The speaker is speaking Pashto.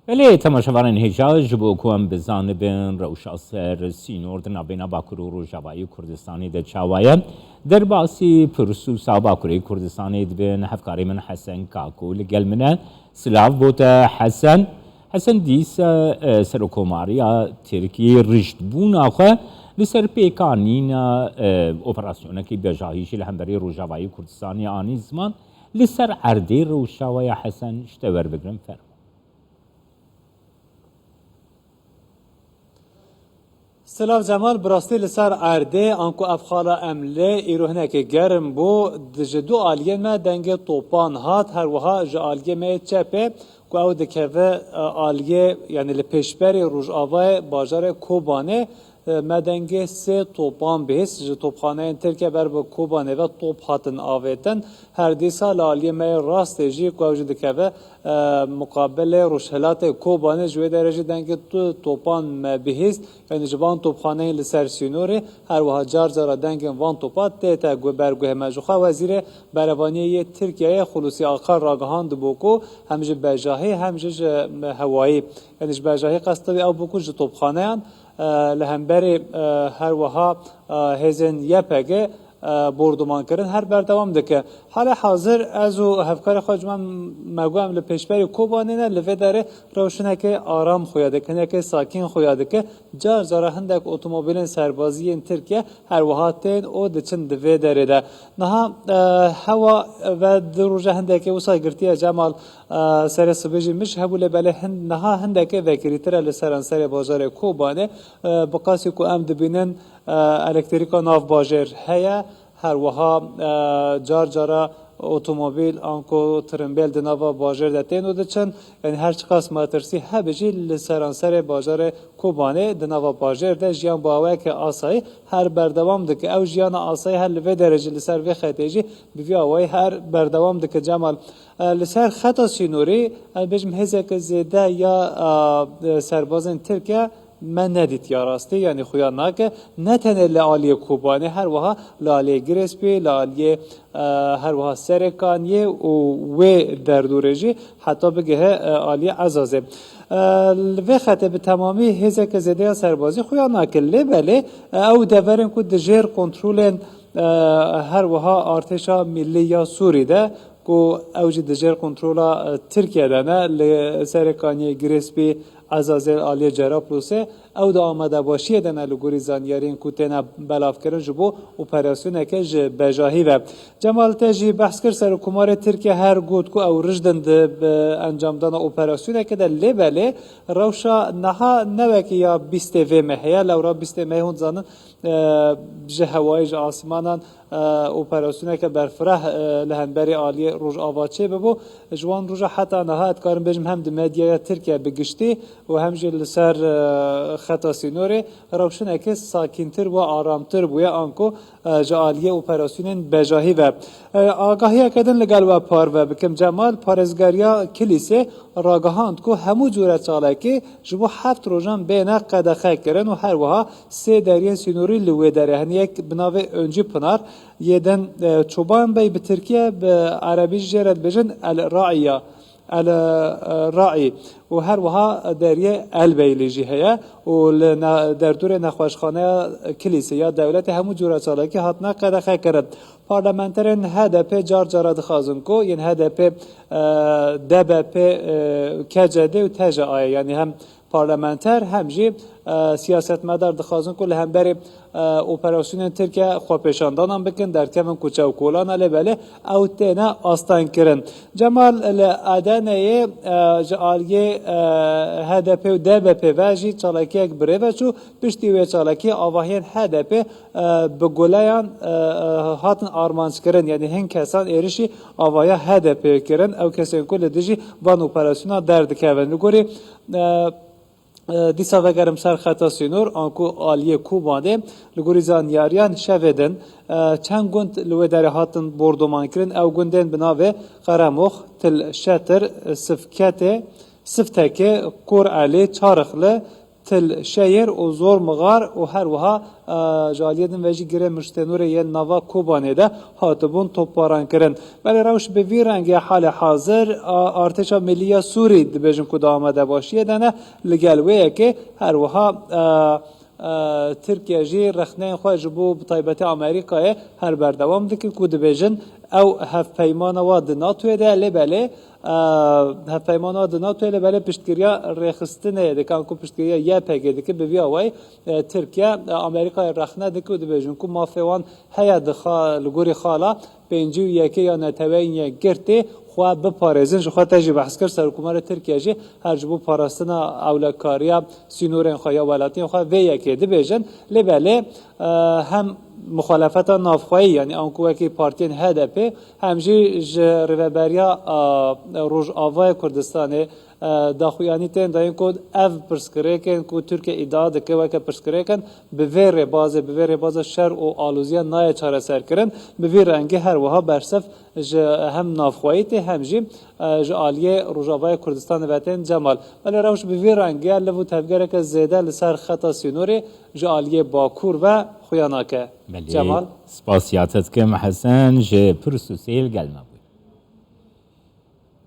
ولی تماشاوان هجاج بو کوام بزانبن روشا سر سینور در نبینا باکور و روژاوایی کردستانی در چاوایه در باسی پرسوسا باکوری کردستانی دبن هفکاری من حسن کاکو لگل منه سلاف بوتا حسن دیس سرکوماریا ترکی رشد بون آخه لسر پیکانین اپراسیونه که بجاهیشی لحنبری روژاوایی کردستانی آنی زمان لسر عردی روشاوای حسن شتور بگرم فرم. سلاف جمال براستی لسر عرده آنکو افخالا امله ایروهنه که گرم بو دجدو آلیه ما دنگ توپان هات هر وها جا آلیه ما چپه که او دکوه آلیه یعنی لپشبری روش آوای باجار کوبانه مدنگ سه توپان بهست جا توپخانه این ترکیه بر با کوبانه و توپ هاتن آویتن هر دیسا لالیه ما راست جی که او جا دکوه مقابل روشهلات کوبانه جوی درجه دنگ توپان بهست یعنی جوان توپخانه لسر سینوره هر وها جار جارا دنگ وان توپات تیتا برگوه مجوخه وزیر بروانی ترکیه خلوصی آخر راگهان دبوکو همجه بجاهی همجه هوایی یعنی بجاهی قصدی او بوکو جه توپخانه لهمبری هر وها هزن یپگه بردمان کردن هر بردوام دکه حال حاضر از و هفکار خود من مگویم لپیشبری کوبانه نه لوی داره روشنه که آرام خویاده کنه که ساکین خویاده که جار جاره هندک اتومبیل سربازی این ترکیه هر وهاتین او دچن دوی داره ده نه هوا و دروجه هندک او سایگرتی جمال سر سبجی مش هبول بله هند نه هندک وکریتر لسرانسر بازار کوبانه بقاسی کو ام دبینن الکتریکا ناف باجر هیا هر وها جار جارا اتومبیل آنکو ترمبیل دنوا باجر دتین و دچن یعنی هر چقاس ماترسی هبجی لسرانسر باجار کوبانه دنوا باجر ده جیان باوه که آسایی هر بردوام دکه او جیان آسایی هر لوی درجه لسر وی خطیجی بوی آوه هر بردوام دکه جمال لسر خطا سینوری بجم هزک زیده یا سربازن ترکیه من ندید یا راستی یعنی خویا ناکه نه تنه لعالی کوبانه هر وها لعالی گرسپی لعالی هر وها سرکانیه و در دورجی حتی بگه عالی عزازه و خطه به تمامی هزه که زده سربازی خویا ناکه بله او دورن که دجیر کنترولن هر وها ارتشا ملی یا سوری ده که اوجی دجیر کنترولا ترکیه دانه لسرکانیه گرسپی عزازل آلی جراپلوسه او دا آمده باشیه دنه لگوری زانیارین کوتینا بلاف کرن جبو اپراسیونه که بجاهی و جمال تجی بحث کر سر کمار ترکیه هر گود کو او رجدن ده انجام دانا اپراسیونه که ده لیبله روشا نها نوکی یا بیسته و مهیا لورا بیسته مهون زانن جه هوایی جه آسمانان اپراسیونه که برفره لهنبری آلی روش آواچه ببو جوان روش حتی نها اتکارن بجم هم ده مدیا ترکیه بگشتی و همجه لسر خطا سینوره روشنه که ساکینتر و آرامتر بویا آنکو جالیه اپراسیون بجاهی و آگاهی کردن لگل و پار و بکم جمال پارزگاریا کلیسه راگهاند کو همو جوره چاله که جبو 7 روزان بین قدخه کرن و هر وها 3 دریا سینوری لوی داره هن یک بناوه önce پنار یدن چوبان بی به ترکیه به عربی جرد بجن الراعیه الراعي وهر وها داريه البيليجي هيا در دور نخوشخانه کلیسیا دولت همو جورا چالاکی هاتنا قدخه کرد پارلمانترین HDP جار جارا دخازن کو ین HDP DBP KCD و TJA yani hem پارلمانتر همجی سیاست مدار دخوازن کل هم بری اپراسیون ترکیه خوابشاندان بکن در کمن کوچه و کولان بله او تینا آستان کرن جمال ادنه جالیه HDP و DBP واجی چالاکی یک بره و چو پشتی و چالاکی آواهین HDP به گلیان هاتن آرمانس کرن یعنی هن کسان ایرشی آوایا HDP کرن او کسان کل دیجی وان اپراسیون درد کهون نگوری دیسا وگرم سر خطا سینور آنکو آلیه کوبانه لگوری زانیاریان شودن چند گند لوی داره هاتن بردومان کرن او گندن بناوه قرموخ تل شتر سفتکه کور علی چارخله تل شهر و زور مغار و هر وها جالیدن وجی گره مشتنور یه نوا کوبانه ده هاتبون توپاران کرن ولی روش به وی رنگ حال حاضر ارتشا ملی سوری دبیجن کد آمده باشیه دنه لگلوه که هر وها ترکیه جی رخنه خواه جبو بطایبت امریکای هر بردوام دکن کد بیجن او هف پیمان واد ناتوی ده لبله هف پیمان واد ناتوی لبله پشتگیریا رخستنه دکان کو پشتگیریا یه پگه دکه بوی آوای ترکیه امریکای رخنه دکه دو بیجن کو مافیوان هیا دخا لگوری خالا پنجی و یکی یا نتوین یک گرته خواه بپارزن جو خواه تجی بحث کرد سرکومار ترکیه جی هر جبو پاراستنا اولکاریا سینورین خواه یا ولاتین خواه وی یکی دی بیجن لبله هم مخالفت نافخوایی یعنی آنکو که پارتین هدپه همجی روبریا روز آوای کردستان داخویانی تن داین کود اف پرسکره کن کو ترکیه ادعا دکه و که پرسکره کن به ویر باز شر و آلوزیا نای چاره سر کرن به ویر رنگی هر وها برسف هم نافخوایی ته هم جی آلیه روجاوای کردستان وطن جمال ولی روش به ویر رنگی لبو تفگره که زیده لسر خطا سینوری آلیه باکور و خویاناکه جمال سپاسیاتت که محسن جه پرسوسیل گلمه